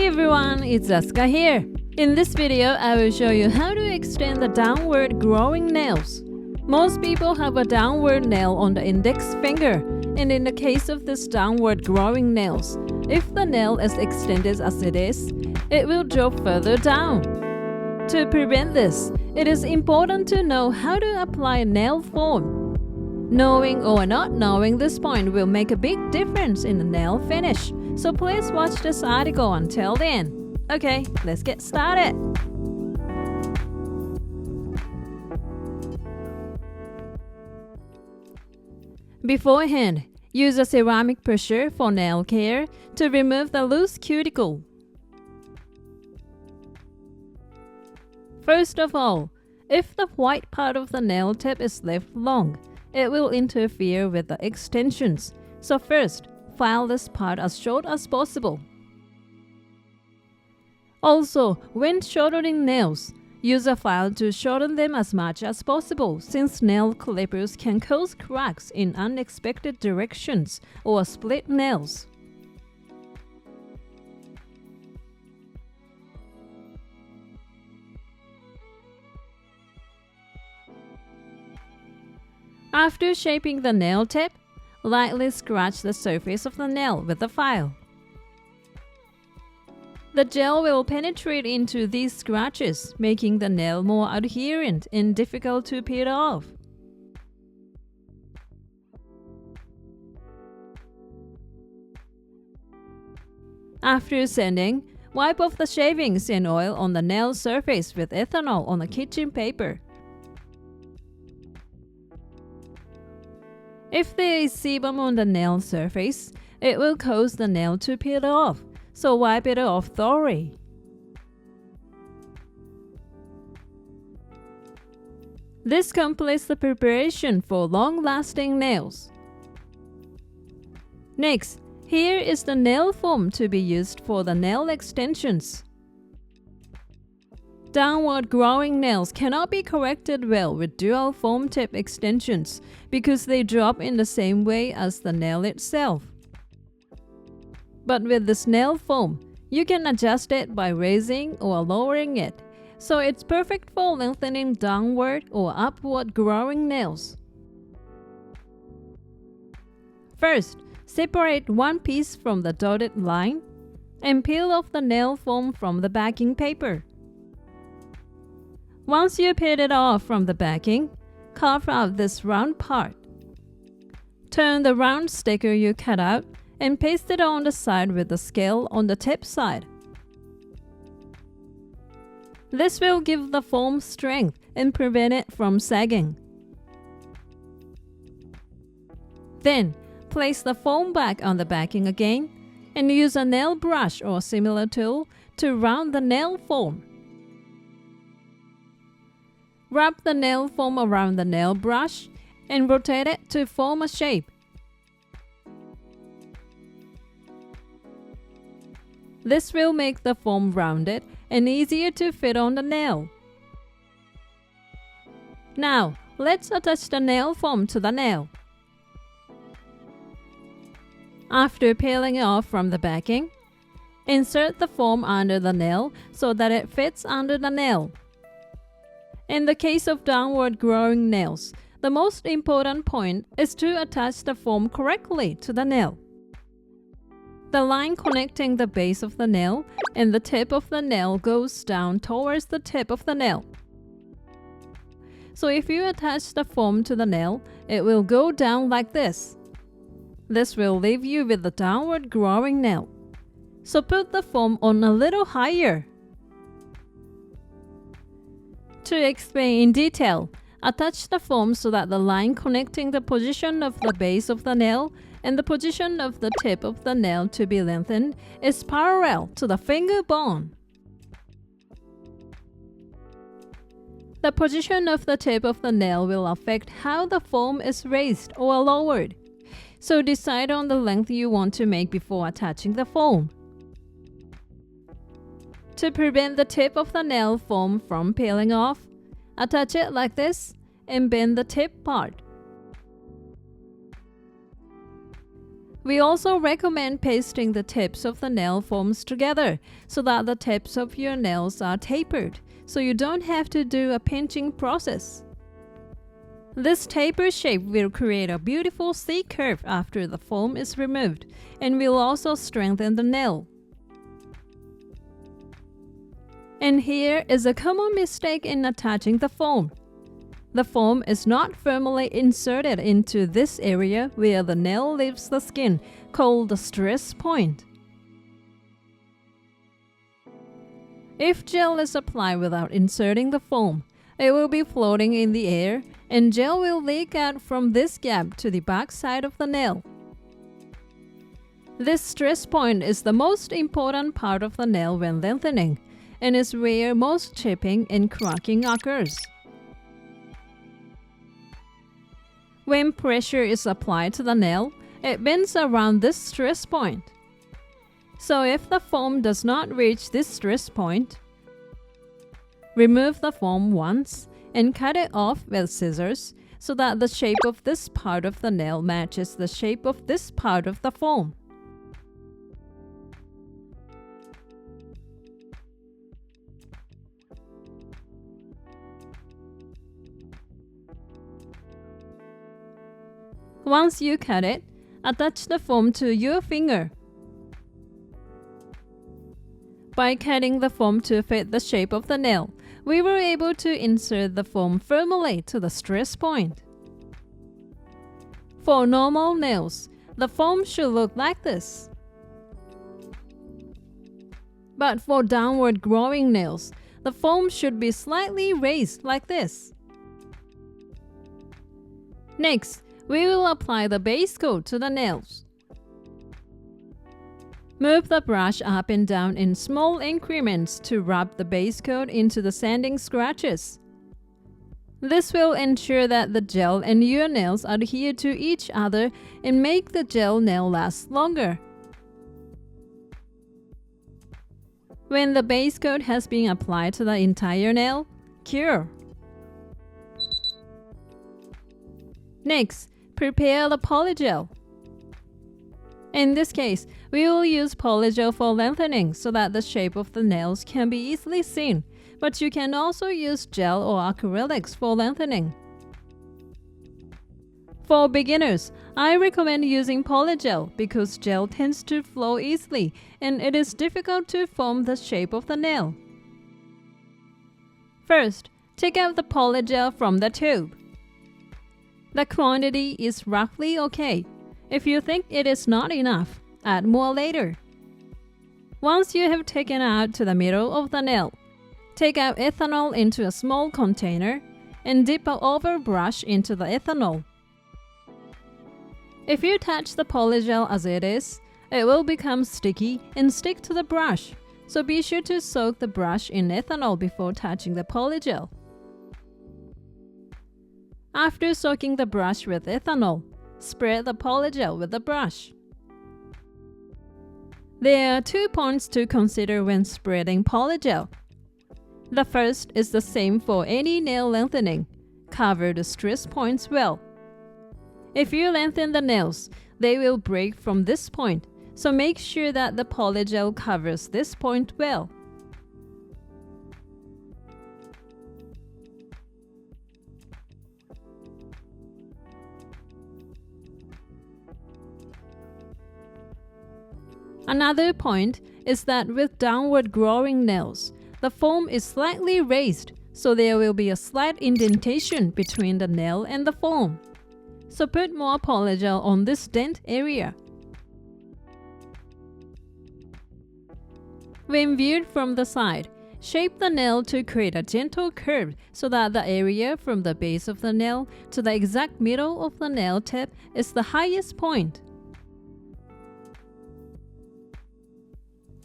Hey everyone, it's ASKA here. In this video, I will show you how to extend the downward growing nails. Most people have a downward nail on the index finger, and in the case of this downward growing nails, if the nail is extended as it is, it will drop further down. To prevent this, it is important to know how to apply nail foam. Knowing or not knowing this point will make a big difference in the nail finish, so please watch this article until the end. Okay, let's get started. Beforehand, use a ceramic pusher for nail care to remove the loose cuticle. First of all, if the white part of the nail tip is left long, it will interfere with the extensions. So first, file this part as short as possible. Also, when shortening nails, use a file to shorten them as much as possible, since nail clippers can cause cracks in unexpected directions or split nails. After shaping the nail tip, lightly scratch the surface of the nail with the file. The gel will penetrate into these scratches, making the nail more adherent and difficult to peel off. After sanding, wipe off the shavings and oil on the nail surface with ethanol on a kitchen paper. If there is sebum on the nail surface, it will cause the nail to peel off, so wipe it off thoroughly. This completes the preparation for long-lasting nails. Next, here is the nail foam to be used for the nail extensions. Downward growing nails cannot be corrected well with dual foam tip extensions because they drop in the same way as the nail itself. But with this nail foam, you can adjust it by raising or lowering it, so it's perfect for lengthening downward or upward growing nails. First, separate one piece from the dotted line and peel off the nail foam from the backing paper. Once you peel it off from the backing, carve out this round part. Turn the round sticker you cut out and paste it on the side with the scale on the tip side. This will give the foam strength and prevent it from sagging. Then, place the foam back on the backing again and use a nail brush or similar tool to round the nail foam. Wrap the nail foam around the nail brush and rotate it to form a shape. This will make the foam rounded and easier to fit on the nail. Now, let's attach the nail foam to the nail. After peeling it off from the backing, insert the foam under the nail so that it fits under the nail. In the case of downward growing nails, the most important point is to attach the foam correctly to the nail. The line connecting the base of the nail and the tip of the nail goes down towards the tip of the nail. So if you attach the foam to the nail, it will go down like this. This will leave you with a downward growing nail. So put the foam on a little higher. To explain in detail, attach the foam so that the line connecting the position of the base of the nail and the position of the tip of the nail to be lengthened is parallel to the finger bone. The position of the tip of the nail will affect how the foam is raised or lowered, so decide on the length you want to make before attaching the foam. To prevent the tip of the nail foam from peeling off, attach it like this and bend the tip part. We also recommend pasting the tips of the nail foams together so that the tips of your nails are tapered, so you don't have to do a pinching process. This taper shape will create a beautiful C-curve after the foam is removed and will also strengthen the nail. And here is a common mistake in attaching the foam. The foam is not firmly inserted into this area where the nail leaves the skin, called the stress point. If gel is applied without inserting the foam, it will be floating in the air and gel will leak out from this gap to the back side of the nail. This stress point is the most important part of the nail when lengthening, and is where most chipping and cracking occurs. When pressure is applied to the nail, it bends around this stress point. So if the foam does not reach this stress point, remove the foam once and cut it off with scissors so that the shape of this part of the nail matches the shape of this part of the foam. Once you cut it, attach the foam to your finger. By cutting the foam to fit the shape of the nail, we were able to insert the foam firmly to the stress point. For normal nails, the foam should look like this. But for downward growing nails, the foam should be slightly raised like this. Next, we will apply the base coat to the nails. Move the brush up and down in small increments to rub the base coat into the sanding scratches. This will ensure that the gel and your nails adhere to each other and make the gel nail last longer. When the base coat has been applied to the entire nail, cure. Next, prepare the PolyGel. In this case, we will use PolyGel for lengthening so that the shape of the nails can be easily seen, but you can also use gel or acrylics for lengthening. For beginners, I recommend using PolyGel because gel tends to flow easily and it is difficult to form the shape of the nail. First, take out the PolyGel from the tube. The quantity is roughly okay. If you think it is not enough, add more later. Once you have taken out to the middle of the nail, take out ethanol into a small container and dip an over brush into the ethanol. If you touch the PolyGel as it is, it will become sticky and stick to the brush, so be sure to soak the brush in ethanol before touching the PolyGel. After soaking the brush with ethanol, spread the PolyGel with the brush. There are 2 points to consider when spreading PolyGel. The first is the same for any nail lengthening. Cover the stress points well. If you lengthen the nails, they will break from this point, so make sure that the PolyGel covers this point well. Another point is that with downward growing nails, the foam is slightly raised, so there will be a slight indentation between the nail and the foam. So put more PolyGel on this dent area. When viewed from the side, shape the nail to create a gentle curve so that the area from the base of the nail to the exact middle of the nail tip is the highest point.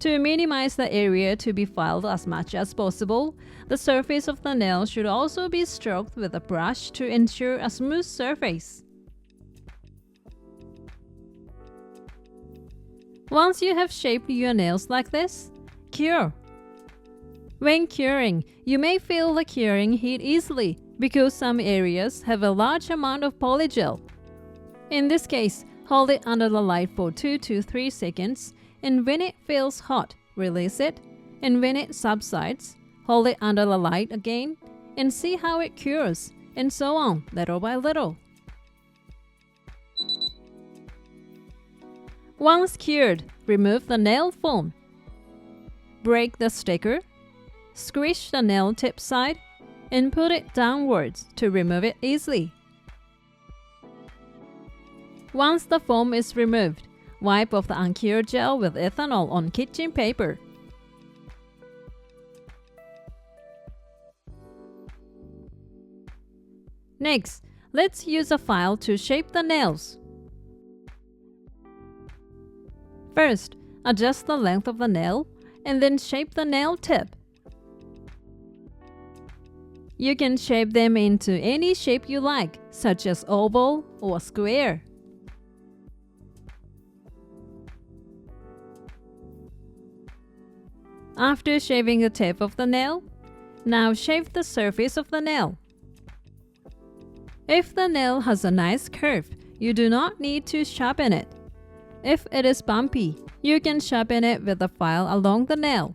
To minimize the area to be filed as much as possible, the surface of the nail should also be stroked with a brush to ensure a smooth surface. Once you have shaped your nails like this, cure. When curing, you may feel the curing heat easily because some areas have a large amount of PolyGel. In this case, Hold it under the light for 2 to 3 seconds, and when it feels hot, release it, and when it subsides, hold it under the light again, and see how it cures, and so on, little by little. Once cured, remove the nail foam. Break the sticker, squish the nail tip side, and put it downwards to remove it easily. Once the foam is removed, wipe off the uncured gel with ethanol on kitchen paper. Next, let's use a file to shape the nails. First, adjust the length of the nail and then shape the nail tip. You can shape them into any shape you like, such as oval or square. After shaving the tip of the nail, now shave the surface of the nail. If the nail has a nice curve, you do not need to sharpen it. If it is bumpy, you can sharpen it with a file along the nail.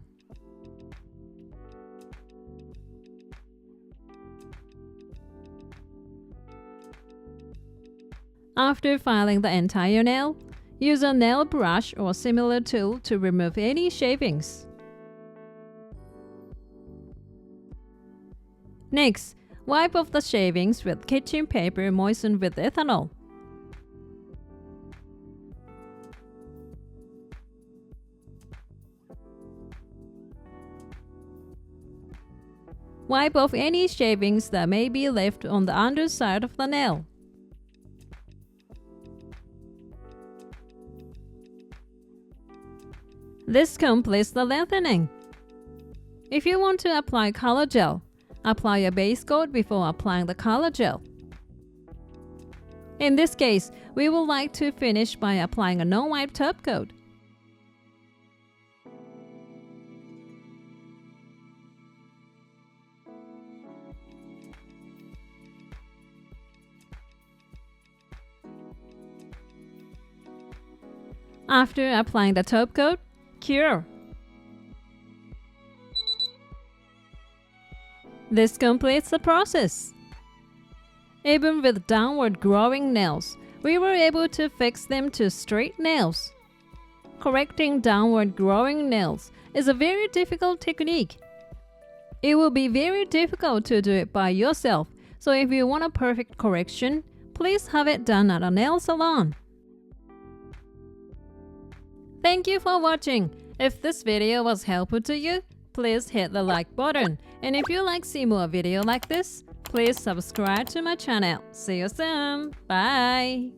After filing the entire nail, use a nail brush or similar tool to remove any shavings. Next, wipe off the shavings with kitchen paper moistened with ethanol. Wipe off any shavings that may be left on the underside of the nail. This completes the lengthening. If you want to apply color gel, apply a base coat before applying the color gel. In this case, we would like to finish by applying a non-wipe top coat. After applying the top coat, cure. This completes the process. Even with downward growing nails, we were able to fix them to straight nails. Correcting downward growing nails is a very difficult technique. It will be very difficult to do it by yourself, so if you want a perfect correction, please have it done at a nail salon. Thank you for watching. If this video was helpful to you, please hit the like button. And if you like to see more videos like this, please subscribe to my channel. See you soon. Bye.